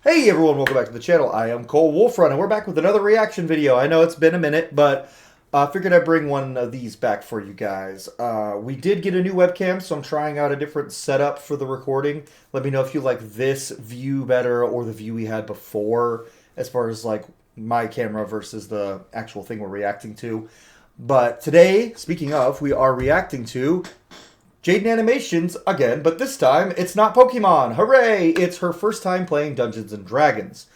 Hey everyone, welcome back to the channel. I am Cole Wolfrun, and we're back with another reaction video. I know it's been a minute, but I figured I'd bring one of these back for you guys. We did get a new webcam, so I'm trying out a different setup for the recording. Let me know if you like this view better or the view we had before, as far as like my camera versus the actual thing we're reacting to. But today, speaking of, we are reacting to Jaiden Animations again, but this time it's not Pokemon. Hooray! It's her first time playing Dungeons and Dragons.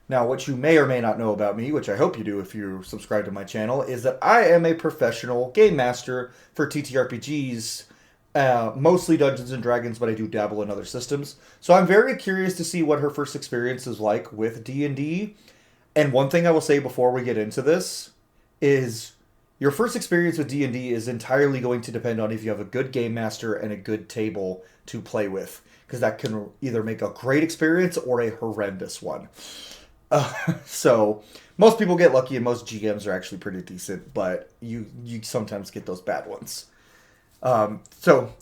Now, what you may or may not know about me, which I hope you do if you subscribe to my channel, is that I am a professional game master for TTRPGs, mostly Dungeons and Dragons, but I do dabble in other systems. So I'm very curious to see what her first experience is like with D&D. And one thing I will say before we get into this is your first experience with D&D is entirely going to depend on if you have a good game master and a good table to play with, because that can either make a great experience or a horrendous one. So most people get lucky and most GMs are actually pretty decent, but you sometimes get those bad ones. So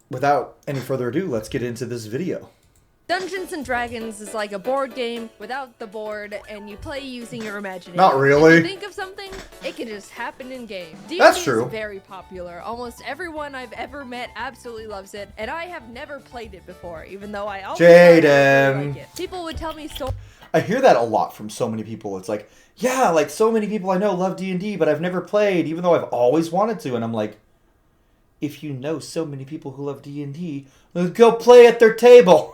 without any further ado, let's get into this video. Dungeons and Dragons is like a board game without the board, and you play using your imagination. Not really. If you think of something, it can just happen in game. D&D That's true. is very popular. Almost everyone I've ever met absolutely loves it, and I have never played it before, even though I always Jaiden. like it. People would tell me stories. I hear that a lot from so many people. It's like, yeah, like so many people I know love D&D, but I've never played, even though I've always wanted to. And I'm like, if you know so many people who love D&D, go play at their table.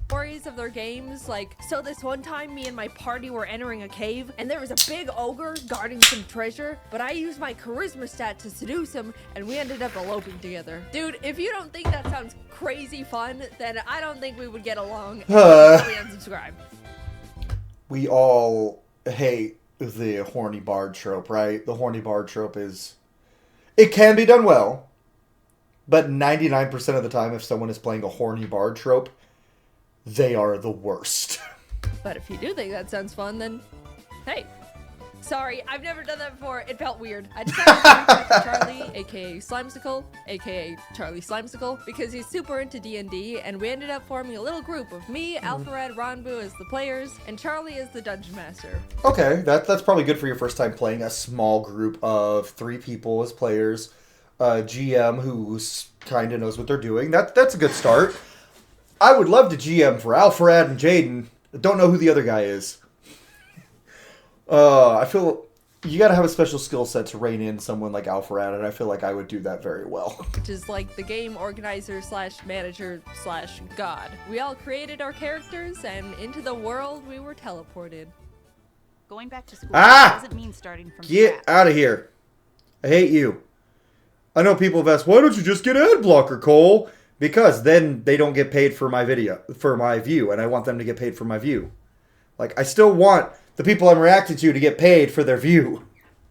Stories of their games, like, so this one time me and my party were entering a cave and there was a big ogre guarding some treasure, but I used my charisma stat to seduce him and we ended up eloping together. Dude, if you don't think that sounds crazy fun, then I don't think we would get along. Probably unsubscribe. We all hate the horny bard trope, right? The horny bard trope is, it can be done well, but 99% of the time if someone is playing a horny bard trope, they are the worst. But if you do think that sounds fun, then hey. Sorry, I've never done that before. It felt weird. I decided to reach out to Charlie, aka Slimesicle, aka Charlie Slimesicle, because he's super into D&D, and we ended up forming a little group of me, Alpharad, Ronbu as the players, and Charlie as the dungeon master. Okay, that's probably good for your first time playing a small group of 3 people as players, a GM who kind of knows what they're doing. That's a good start. I would love to GM for Alpharad and Jaiden. Don't know who the other guy is. I feel you gotta have a special skill set to rein in someone like Alpharad, and I feel like I would do that very well. Which is like the game organizer slash manager slash god. We all created our characters, and into the world we were teleported. Going back to school doesn't mean starting from Get scratch. out of here. I hate you. I know people have asked, why don't you just get ad blocker, Cole? Because then they don't get paid for my video, for my view, and I want them to get paid for my view. Like, I still want the people I'm reacting to get paid for their view,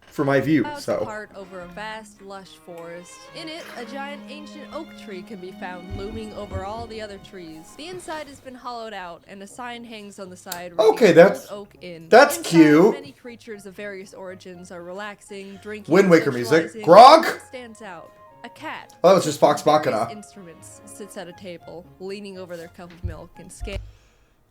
for my view, so. Apart over a vast, lush forest. In it, a giant ancient oak tree can be found looming over all the other trees. The inside has been hollowed out, and a sign hangs on the side. Okay, that's Oak Inn. that's Inside, cute. Many creatures of various origins are relaxing, drinking, Wind Waker music. socializing. Grog? What stands out. A cat. Oh, it's just Fox Various Bacana. Instruments sits at a table, leaning over their cup of milk and scanning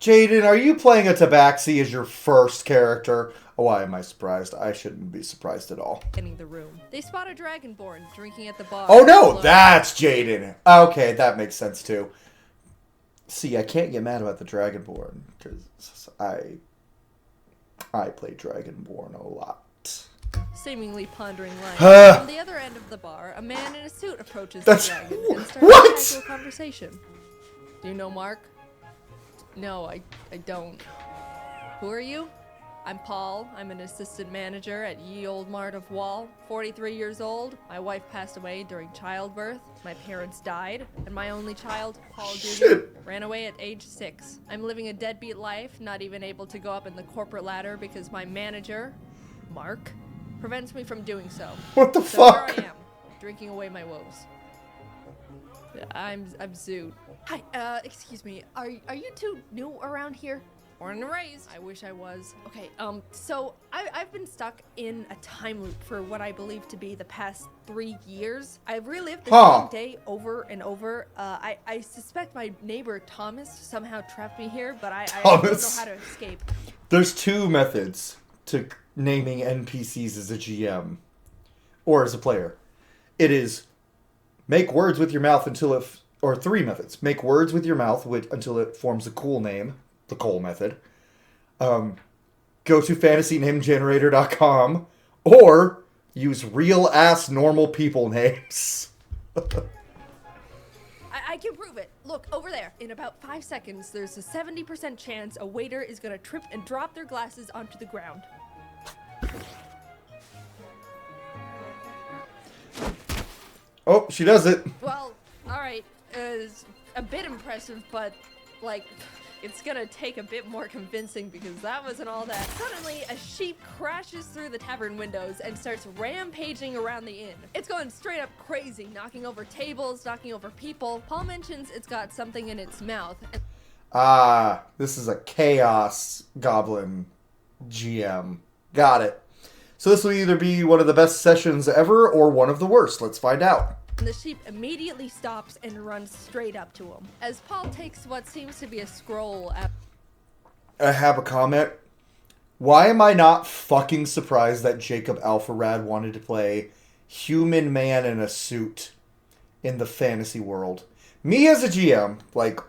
Jaiden, are you playing a Tabaxi as your first character? Oh, why am I surprised? I shouldn't be surprised at all. the room. They spot a dragonborn drinking at the bar. Oh no, that's Jaiden. Okay, that makes sense too. See, I can't get mad about the Dragonborn because I play Dragonborn a lot. Seemingly pondering life. On the other end of the bar, a man in a suit approaches the dragon and starts what? a casual conversation. Do you know Mark? No, I don't. Who are you? I'm Paul. I'm an assistant manager at Ye Old Mart of Wall. 43 years old. My wife passed away during childbirth. My parents died. And my only child, Paul Jr., ran away at age 6. I'm living a deadbeat life, not even able to go up in the corporate ladder because my manager, Mark, prevents me from doing so. What the So fuck? here I am, drinking away my woes. I'm Zoot. Hi, excuse me. Are you two new around here? Born and raised. I wish I was. Okay, so I've been stuck in a time loop for what I believe to be the past 3 years. I've relived the same day over and over. I suspect my neighbor Thomas somehow trapped me here, but I don't know how to escape. There's 2 methods to naming NPCs as a GM or as a player. It is make words with your mouth until it, or 3 methods. Make words with your mouth until it forms a cool name, the Cole method. Go to fantasynamegenerator.com or use real ass normal people names. I can prove it. Look, over there. In about 5 seconds, there's a 70% chance a waiter is gonna trip and drop their glasses onto the ground. Oh, she does it. Well, alright. It's a bit impressive, but, like, it's gonna take a bit more convincing because that wasn't all that. Suddenly, a sheep crashes through the tavern windows and starts rampaging around the inn. It's going straight up crazy, knocking over tables, knocking over people. Paul mentions it's got something in its mouth. This is a chaos goblin GM. Got it. So this will either be one of the best sessions ever or one of the worst. Let's find out. The sheep immediately stops and runs straight up to him. As Paul takes what seems to be a scroll out. I have a comment. Why am I not fucking surprised that Jacob Alpharad wanted to play human man in a suit in the fantasy world? Me as a GM, like,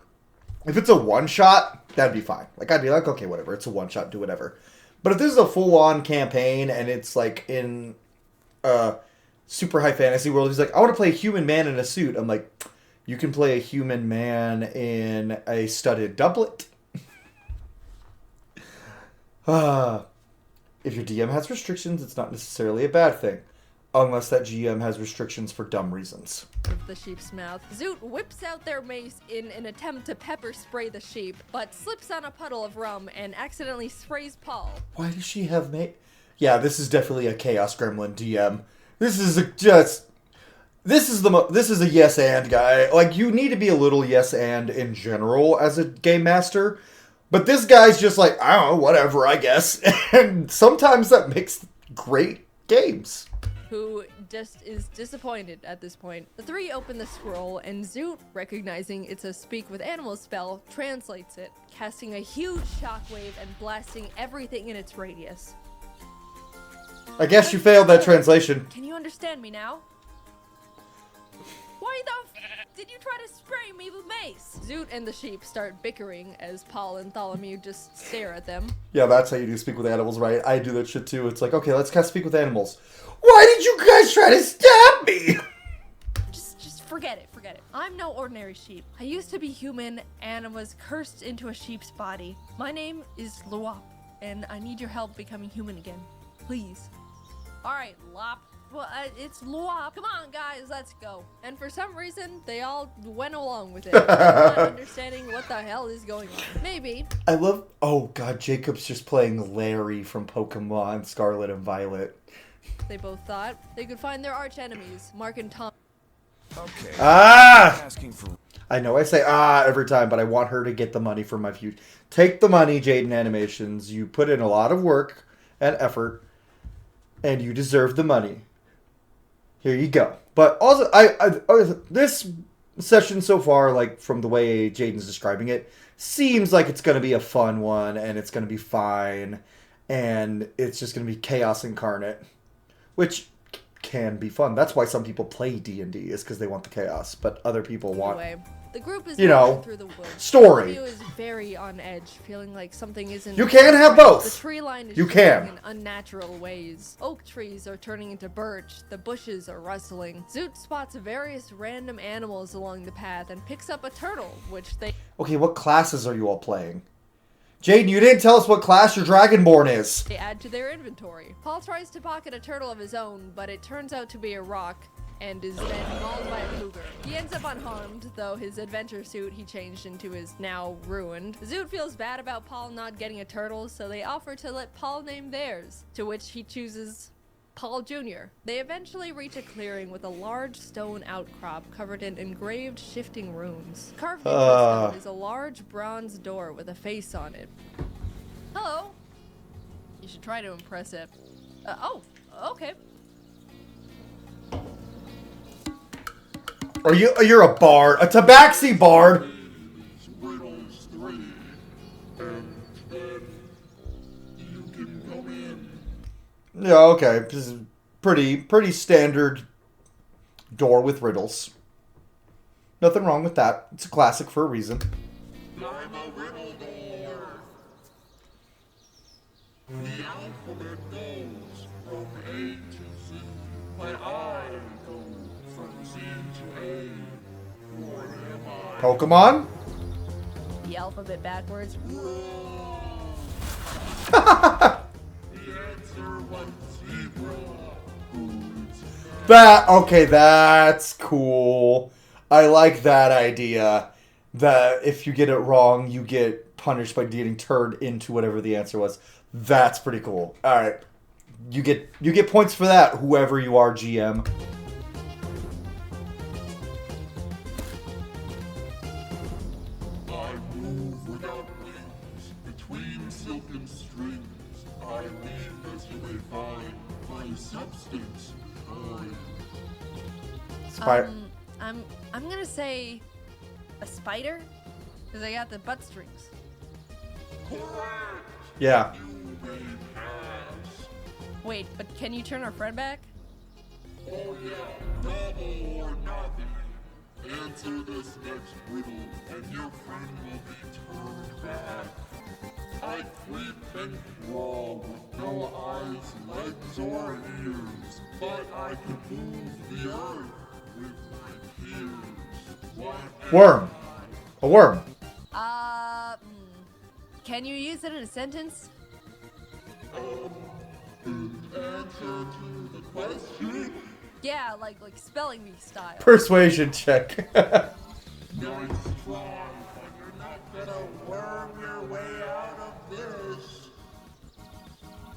if it's a one-shot, that'd be fine. Like, I'd be like, okay, whatever, it's a one-shot, do whatever. But if this is a full-on campaign and it's, like, in super high fantasy world, he's like, I want to play a human man in a suit. I'm like, you can play a human man in a studded doublet. If your DM has restrictions, it's not necessarily a bad thing. Unless that GM has restrictions for dumb reasons. Of the sheep's mouth. Zoot whips out their mace in an attempt to pepper spray the sheep, but slips on a puddle of rum and accidentally sprays Paul. Why does she have Yeah, this is definitely a Chaos Gremlin DM. This is a yes and guy. Like, you need to be a little yes and in general as a game master. But this guy's just like, I don't know, whatever, I guess. And sometimes that makes great games. Who just is disappointed at this point. The 3 open the scroll, and Zoot, recognizing it's a speak with animals spell, translates it, casting a huge shockwave and blasting everything in its radius. I guess you failed that translation. Can you understand me now? Why the did you try to spray me with mace? Zoot and the sheep start bickering as Paul and Tholomew just stare at them. Yeah, that's how you do speak with animals, right? I do that shit too. It's like, okay, let's cast speak with animals. Why did you guys try to stab me? Just forget it, forget it. I'm no ordinary sheep. I used to be human and was cursed into a sheep's body. My name is Luop, and I need your help becoming human again. Please. Alright, Lop. Well, it's Luop. Come on, guys, let's go. And for some reason, they all went along with it, not understanding what the hell is going on. Maybe. I love... Oh, God, Jacob's just playing Larry from Pokemon Scarlet and Violet. They both thought they could find their arch enemies, Mark and Tom. Okay. Asking for... I know I say every time, but I want her to get the money for my future. Take the money, Jaiden Animations. You put in a lot of work and effort, and you deserve the money. Here you go. But also, this session so far, like, from the way Jaiden's describing it, seems like it's going to be a fun one, and it's going to be fine, and it's just going to be chaos incarnate, which can be fun. That's why some people play D&D, is because they want the chaos, but other people want... Anyway, the group is through the woods. Story. Tholomew is very on edge, feeling like something isn't... You can have both. The tree line is you can. in unnatural ways. Oak trees are turning into birch. The bushes are rustling. Zoot spots various random animals along the path and picks up a turtle, which they... Okay, what classes are you all playing? Jaiden, you didn't tell us what class your Dragonborn is. They add to their inventory. Paul tries to pocket a turtle of his own, but it turns out to be a rock, and is then mauled by a cougar. He ends up unharmed, though his adventure suit he changed into is now ruined. Zoot feels bad about Paul not getting a turtle, so they offer to let Paul name theirs, to which he chooses Paul Jr. They eventually reach a clearing with a large stone outcrop covered in engraved shifting runes. Carved into the stone is a large bronze door with a face on it. Hello. You should try to impress it. Oh, okay. You're a bard, a tabaxi bard. Riddles 3, and then you can go in. Yeah, okay. This is pretty standard door with riddles. Nothing wrong with that. It's a classic for a reason. I'm a riddle door. The alphabet goes from A to Z, but I go from Z to A. What am I? Pokemon? The alphabet backwards. The answer was zebra. Okay, that's cool. I like that idea. That if you get it wrong, you get punished by getting turned into whatever the answer was. That's pretty cool. All right, you get points for that. Whoever you are, GM. I move without wings between silken strings. I leave as you may find my substance. I'm gonna say a spider, because I got the butt strings. Correct. Yeah. You may pass. Wait, but can you turn our friend back? Oh yeah, double or nothing. Answer this next riddle, and your friend will be turned back. I creep and crawl with no eyes, legs, or ears, but I can move the earth with my peers. What Worm. A worm. Can you use it in a sentence? answer to the question? Yeah, like spelling bee style. Persuasion check. Nice try, but you're not gonna worm your way out of this.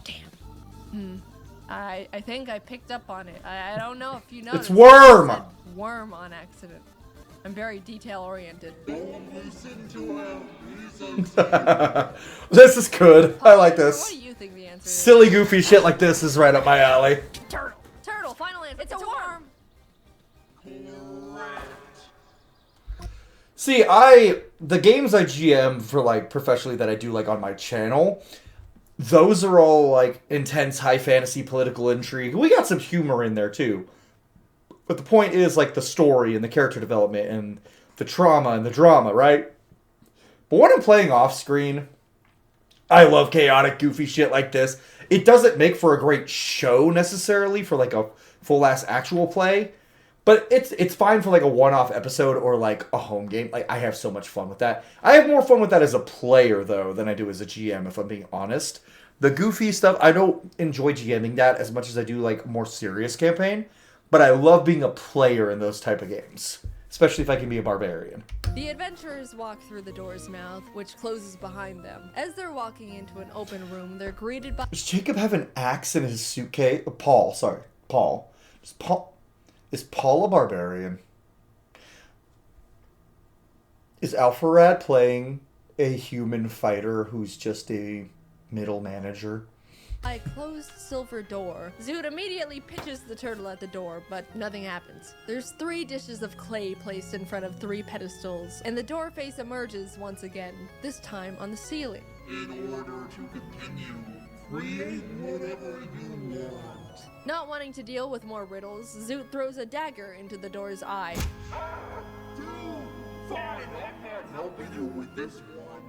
Damn. I think I picked up on it. I don't know if you noticed. It's worm! I said worm on accident. I'm very detail oriented. Don't listen to him. He's This is good. I like What this. do you think the answer is? Silly, goofy shit like this is right up my alley. Turtle. Turtle. Final answer. It's a worm. See, the games I GM for like professionally that I do like on my channel, those are all like intense high fantasy political intrigue. We got some humor in there too. But the point is like the story and the character development and the trauma and the drama, right? But when I'm playing off screen, I love chaotic, goofy shit like this. It doesn't make for a great show necessarily for like a full ass actual play. But it's fine for like a one-off episode or like a home game. Like I have so much fun with that. I have more fun with that as a player though than I do as a GM, if I'm being honest. The goofy stuff, I don't enjoy GMing that as much as I do like more serious campaign. But I love being a player in those type of games, especially if I can be a barbarian. The adventurers walk through the door's mouth, which closes behind them. As they're walking into an open room, they're greeted by... Does Jacob have an axe in his suitcase? Paul, sorry. Paul. Is Paul a barbarian? Is Alpharad playing a human fighter who's just a middle manager? A closed silver door. Zoot immediately pitches the turtle at the door, but nothing happens. There's 3 dishes of clay placed in front of 3 pedestals, and the door face emerges once again, this time on the ceiling. In order to continue, create whatever you want. Not wanting to deal with more riddles, Zoot throws a dagger into the door's eye. Dude, fine, I'm not helping you with this one.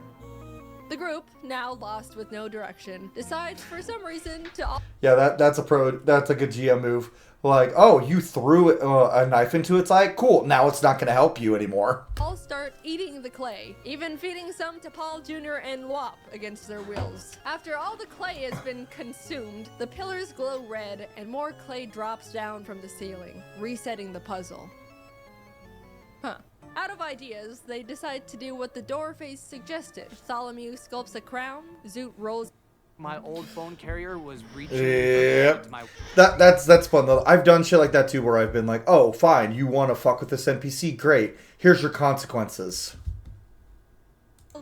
The group, now lost with no direction, decides for some reason to... Yeah, that's a good GM move. Like, oh, you threw a knife into its eye? Cool, now it's not going to help you anymore. all start eating the clay, even feeding some to Paul Jr. and Wop against their wills. After all the clay has been consumed, the pillars glow red and more clay drops down from the ceiling, resetting the puzzle. Huh. Out of ideas, they decide to do what the door face suggested. Tholomew sculpts a crown, Zoot rolls... My old phone carrier was reaching Yep. into my... That's fun though. I've done shit like that too where I've been like, oh, fine, you want to fuck with this NPC? Great. Here's your consequences.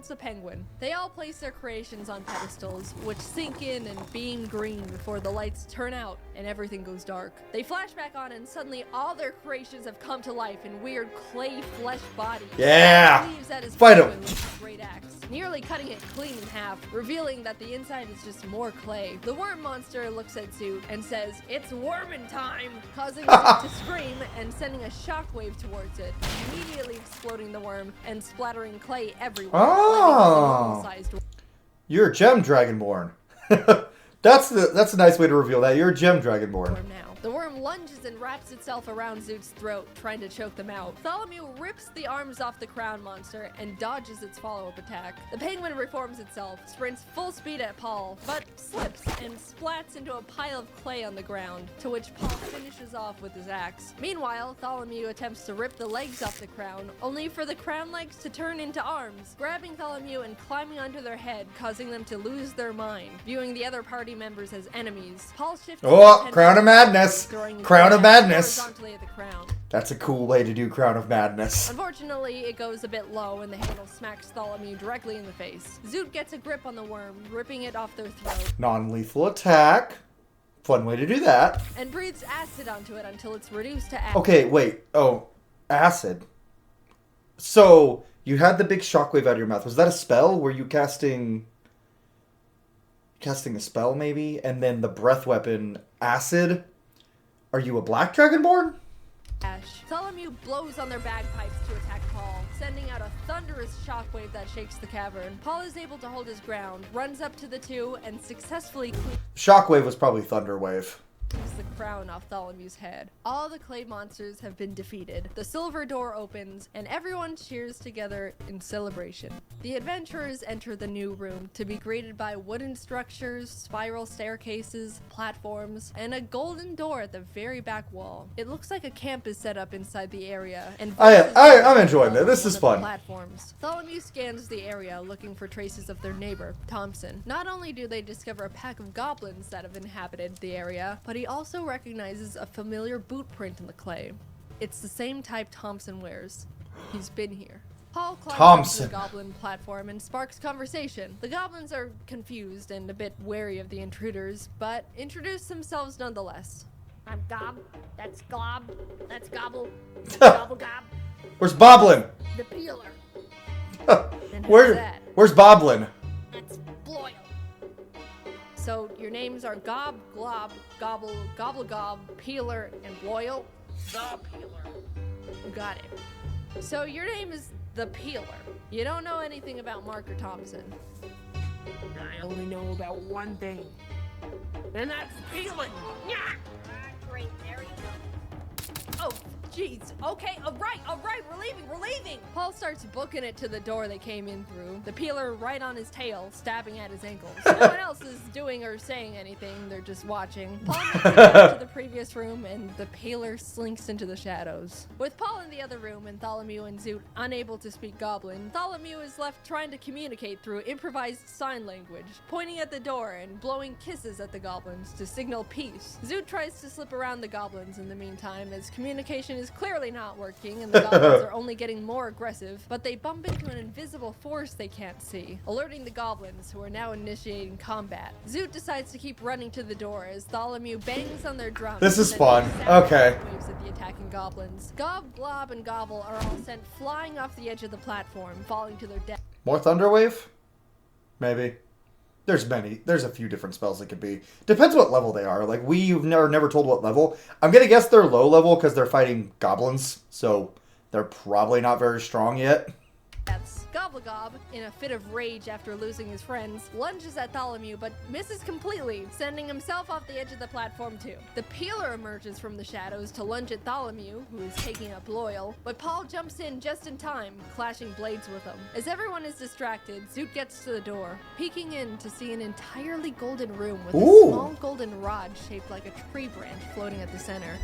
a penguin. They all place their creations on pedestals, which sink in and beam green before the lights turn out and everything goes dark. They flash back on and suddenly all their creations have come to life in weird clay flesh bodies. Yeah! He leaves at his Fight 'em. penguin with a great axe, nearly cutting it clean in half, revealing that the inside is just more clay. The worm monster looks at Zoot and says, "It's wormin' time!" causing Zoot to scream and sending a shockwave towards it, immediately exploding the worm and splattering clay everywhere. Oh. You're a gem dragonborn. That's a nice way to reveal that. You're a gem dragonborn. Now. The worm lunges and wraps itself around Zoot's throat, trying to choke them out. Tholomew rips the arms off the crown monster and dodges its follow-up attack. The penguin reforms itself, sprints full speed at Paul, but slips and splats into a pile of clay on the ground, to which Paul finishes off with his axe. Meanwhile, Tholomew attempts to rip the legs off the crown, only for the crown legs to turn into arms, grabbing Tholomew and climbing onto their head, causing them to lose their mind, viewing the other party members as enemies. Paul shifts Crown of Madness! Crown of Madness! Horizontally at the crown. That's a cool way to do Crown of Madness. Unfortunately, it goes a bit low and the handle smacks Tholomew directly in the face. Zoot gets a grip on the worm, ripping it off their throat. Non-lethal attack. Fun way to do that. And breathes acid onto it until it's reduced to ash. Okay, wait. Oh, acid. So, you had the big shockwave out of your mouth. Was that a spell? Were you casting a spell, maybe? And then the breath weapon, acid? Are you a black dragonborn? Ash. Tholomew blows on their bagpipes to attack Paul, sending out a thunderous shockwave that shakes the cavern. Paul is able to hold his ground, runs up to the two, and successfully Shockwave was probably Thunderwave. cleaves the crown off Tholomew's head. All the clay monsters have been defeated. The silver door opens, and everyone cheers together in celebration. The adventurers enter the new room to be greeted by wooden structures, spiral staircases, platforms, and a golden door at the very back wall. It looks like a camp is set up inside the area, and I'm enjoying this. This is fun. Platforms. Tholomew scans the area looking for traces of their neighbor, Thompson. Not only do they discover a pack of goblins that have inhabited the area, but he also recognizes a familiar boot print in the clay. It's the same type Thompson wears. He's been here. Paul climbs up to the goblin platform and sparks conversation. The goblins are confused and a bit wary of the intruders, but introduce themselves nonetheless. I'm Gob. That's Glob. That's Gobble. Gobble Gob. Where's Boblin? The peeler. And who's that? Where's Boblin? That's Bloyle. So your names are Gob, Glob, Gobble, Gobble Gob, Peeler, and Bloyle? The peeler. Got it. So your name is the Peeler. You don't know anything about Mark or Thompson. I only know about one thing. And that's peeling. Yeah. Great, there you go. Oh, jeez. Okay, all right, we're leaving. Paul starts booking it to the door they came in through, the Peeler right on his tail, stabbing at his ankles. No one else is doing or saying anything, they're just watching. Paul makes it back to the previous room, and the Peeler slinks into the shadows. With Paul in the other room and Tholomew and Zoot unable to speak Goblin, Tholomew is left trying to communicate through improvised sign language, pointing at the door and blowing kisses at the goblins to signal peace. Zoot tries to slip around the goblins in the meantime, as communication is clearly not working and the goblins are only getting more aggressive, but they bump into an invisible force they can't see, alerting the goblins, who are now initiating combat. Zoot decides to keep running to the door as Tholomew bangs on their drums. This is fun. Okay. Waves at the attacking goblins. Gob, Glob, and Gobble are all sent flying off the edge of the platform, falling to their death. More Thunderwave? Maybe. There's a few different spells it could be. Depends what level they are. Like, we've never told what level. I'm gonna guess they're low level because they're fighting goblins, so they're probably not very strong yet. Gobblegob, in a fit of rage after losing his friends, lunges at Tholomew but misses completely, sending himself off the edge of the platform too. The Peeler emerges from the shadows to lunge at Tholomew, who is taking up Loyal, but Paul jumps in just in time, clashing blades with him. As everyone is distracted, Zoot gets to the door, peeking in to see an entirely golden room with a small golden rod shaped like a tree branch floating at the center.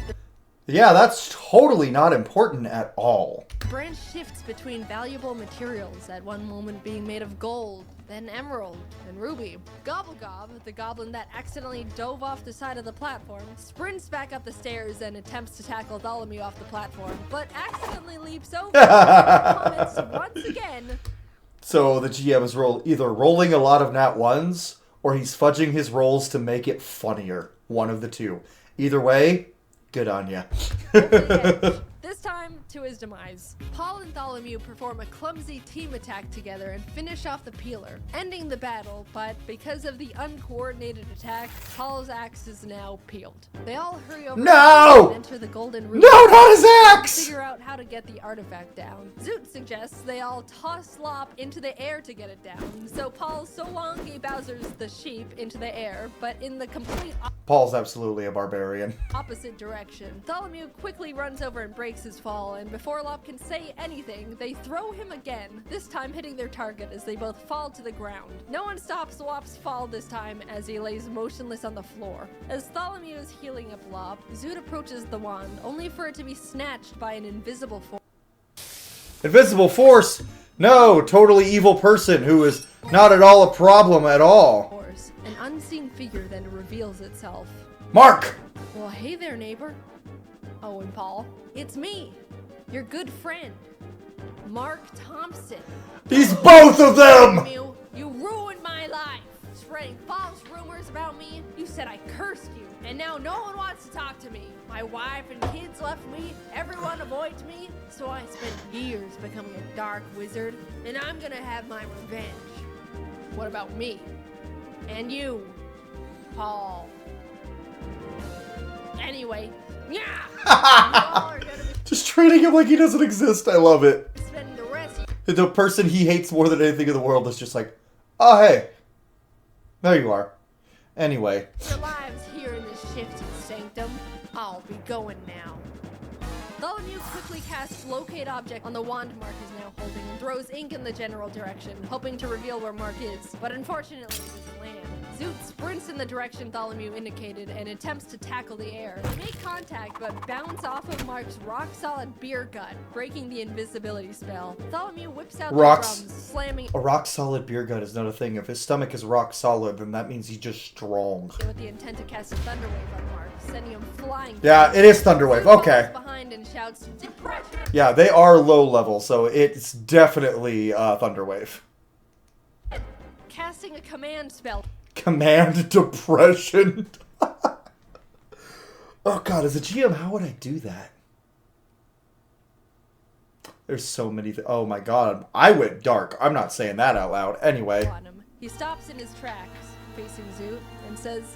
Yeah, that's totally not important at all. The branch shifts between valuable materials, at one moment being made of gold, then emerald and ruby. Gobblegob, the goblin that accidentally dove off the side of the platform, sprints back up the stairs and attempts to tackle Tholomew off the platform, but accidentally leaps over and comments once again. So the GM is either rolling a lot of nat ones or he's fudging his rolls to make it funnier. One of the two. Either way, good on ya. This time, to his demise. Paul and Tholomew perform a clumsy team attack together and finish off the peeler, ending the battle, but because of the uncoordinated attack, Paul's axe is now peeled. They all hurry over No! and enter the golden room. No, not his axe! Figure out how to get the artifact down. Zoot suggests they all toss Lop into the air to get it down. So Paul so long Bowser's the sheep into the air, but in the complete Paul's absolutely a barbarian. opposite direction. Tholomew quickly runs over and breaks his fall, and before Lop can say anything, they throw him again, this time hitting their target as they both fall to the ground. No one stops Lop's fall this time as he lays motionless on the floor. As Tholomew is healing up Lop, Zoot approaches the wand, only for it to be snatched by an invisible force. Invisible force? No, totally evil person who is not at all a problem at all. An unseen figure then reveals itself. Mark! Well, hey there, neighbor. Oh, and Paul. It's me, your good friend, Mark Thompson. He's both of them! You ruined my life, spreading false rumors about me. You said I cursed you, and now no one wants to talk to me. My wife and kids left me, everyone avoids me, so I spent years becoming a dark wizard, and I'm gonna have my revenge. What about me? And you, Paul. Anyway, yeah! Just treating him like he doesn't exist. I love it. Spend the rest The person he hates more than anything in the world is just like, oh, hey. There you are. Anyway. your lives here in this shifty sanctum. I'll be going now. Tholomew quickly casts Locate Object on the wand Mark is now holding and throws ink in the general direction, hoping to reveal where Mark is, but unfortunately it doesn't land. Zoot sprints in the direction Tholomew indicated and attempts to tackle the air. They make contact but bounce off of Mark's rock-solid beer gut, breaking the invisibility spell. Tholomew whips out the drums, slamming A rock-solid beer gut is not a thing. If his stomach is rock-solid, then that means he's just strong. with the intent to cast a Thunderwave on Mark, sending him flying. Yeah, it is Thunderwave. Okay. Behind and shouts, "Depression!" Yeah, they are low level, so it's definitely Thunderwave. Casting a command spell. Command depression. Oh god, as a GM, how would I do that? There's so many oh my god, I went dark. I'm not saying that out loud. Anyway. He stops in his tracks, facing Zoot, and says,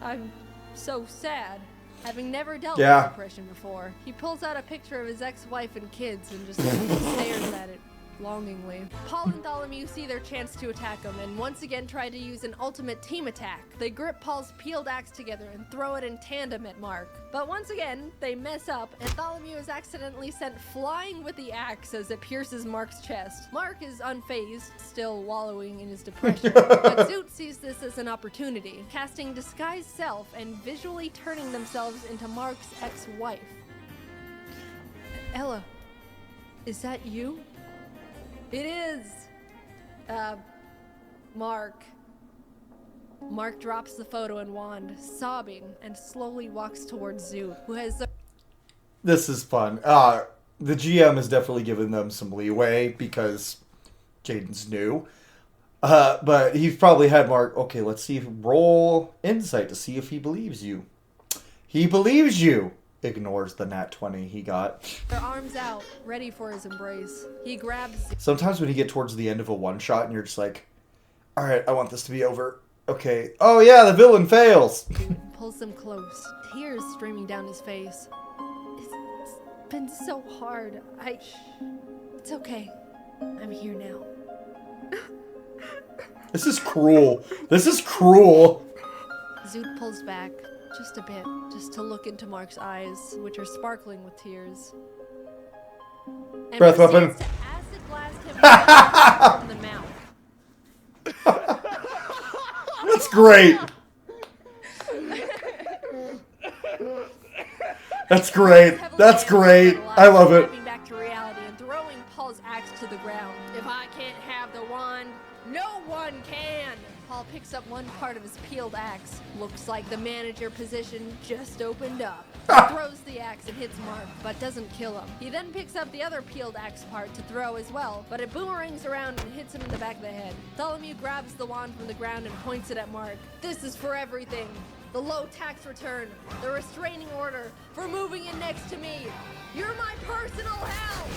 I'm so sad. Having never dealt with depression before, he pulls out a picture of his ex-wife and kids and just stares at it longingly. Paul and Tholomew see their chance to attack him and once again try to use an ultimate team attack. They grip Paul's peeled axe together and throw it in tandem at Mark. But once again, they mess up and Tholomew is accidentally sent flying with the axe as it pierces Mark's chest. Mark is unfazed, still wallowing in his depression, but Zoot sees this as an opportunity, casting Disguise Self and visually turning themselves into Mark's ex-wife. Ella, is that you? It is! Mark. Mark drops the photo and wand, sobbing, and slowly walks towards Zoot, who has... This is fun. The GM has definitely given them some leeway because Jaiden's new. But he's probably had Mark, okay, let's see if roll insight to see if he believes you. He believes you! Ignores the nat 20 he got. Their arms out, ready for his embrace. He grabs... Sometimes when you get towards the end of a one-shot and you're just like, alright, I want this to be over. Okay. Oh yeah, the villain fails! Pulls him close, tears streaming down his face. It's been so hard. It's okay. I'm here now. This is cruel. This is cruel! Zoot pulls back. Just a bit, just to look into Mark's eyes, which are sparkling with tears. And Breath weapon. To acid blast him right from the mouth. That's great. That's great. That's great. I love it. Snapping back to reality and throwing Paul's axe to the ground. If I can't have the wand, no one can. Paul picks up one part of his peeled axe. Looks like the manager position just opened up. He throws the axe and hits Mark, but doesn't kill him. He then picks up the other peeled axe part to throw as well, but it boomerangs around and hits him in the back of the head. Bartholomew grabs the wand from the ground and points it at Mark. This is for everything. The low tax return, the restraining order, for moving in next to me. You're my personal hell!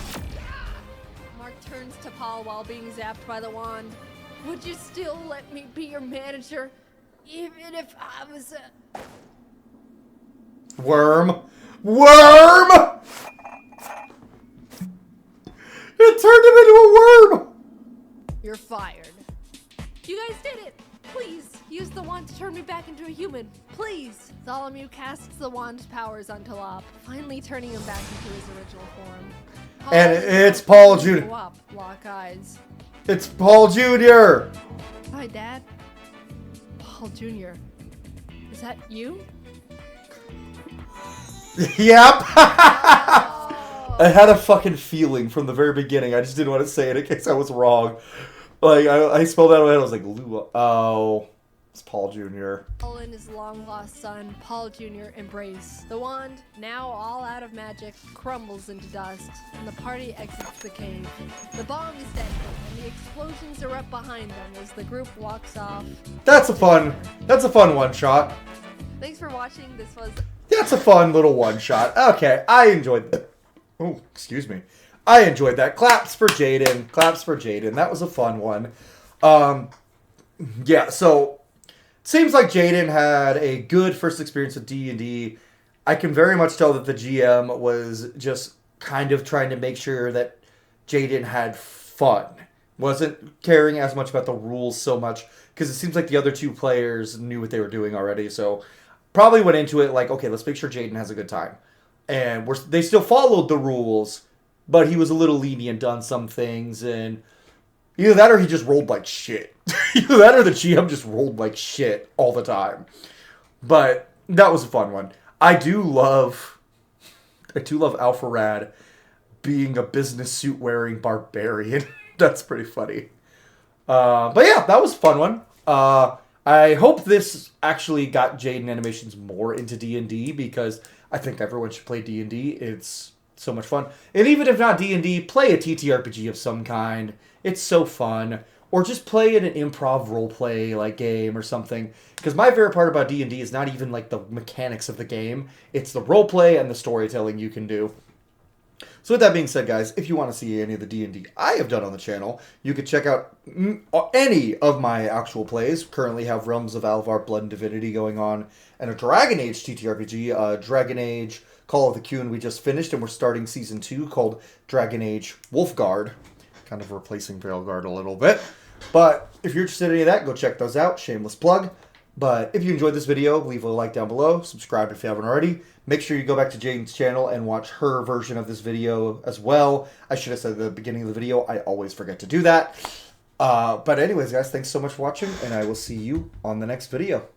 Mark turns to Paul while being zapped by the wand. Would you still let me be your manager, even if I was a... Worm. Worm! It turned him into a worm! You're fired. You guys did it! Please, use the wand to turn me back into a human. Please! Bartholomew casts the wand's powers on Talop, finally turning him back into his original form. And it's Paul Jr. Go up, lock eyes. It's Paul Jr. Hi, Dad. Paul Jr. Is that you? Yep. I had a fucking feeling from the very beginning. I just didn't want to say it in case I was wrong. Like, I spelled that out. I was like, Lua. Oh, it's Paul Jr. Paul and his long-lost son, Paul Jr., embrace. The wand, now all out of magic, crumbles into dust, and the party exits the cave. The bomb is dead, and the explosions erupt behind them as the group walks off. That's a fun one shot. Thanks for watching. This was... That's a fun little one shot. Okay, I enjoyed that. Oh, excuse me. I enjoyed that. Claps for Jaiden. Claps for Jaiden. That was a fun one. Yeah, so seems like Jaiden had a good first experience with D&D. I can very much tell that the GM was just kind of trying to make sure that Jaiden had fun. Wasn't caring as much about the rules so much, because it seems like the other two players knew what they were doing already, so probably went into it like, okay, let's make sure Jaiden has a good time. And they still followed the rules, but he was a little lenient on some things, and either that or he just rolled like shit. Either that or the GM just rolled like shit all the time. But that was a fun one. I do love Alpharad being a business suit wearing barbarian. That's pretty funny. But yeah, that was a fun one. I hope this actually got Jaiden Animations more into D&D, because I think everyone should play D&D. It's so much fun. And even if not D&D, play a TTRPG of some kind. It's so fun. Or just play in an improv roleplay like game or something. Because my favorite part about D&D is not even like the mechanics of the game. It's the roleplay and the storytelling you can do. So with that being said, guys, if you want to see any of the D&D I have done on the channel, you could check out any of my actual plays. Currently have Realms of Alvar Blood and Divinity going on, and a Dragon Age TTRPG, Dragon Age Call of the Queen we just finished, and we're starting Season 2 called Dragon Age Wolfguard. Kind of replacing Veilguard a little bit. But if you're interested in any of that, go check those out. Shameless plug. But if you enjoyed this video, leave a like down below. Subscribe if you haven't already. Make sure you go back to Jaiden's channel and watch her version of this video as well. I should have said at the beginning of the video. I always forget to do that. But anyways, guys, thanks so much for watching, and I will see you on the next video.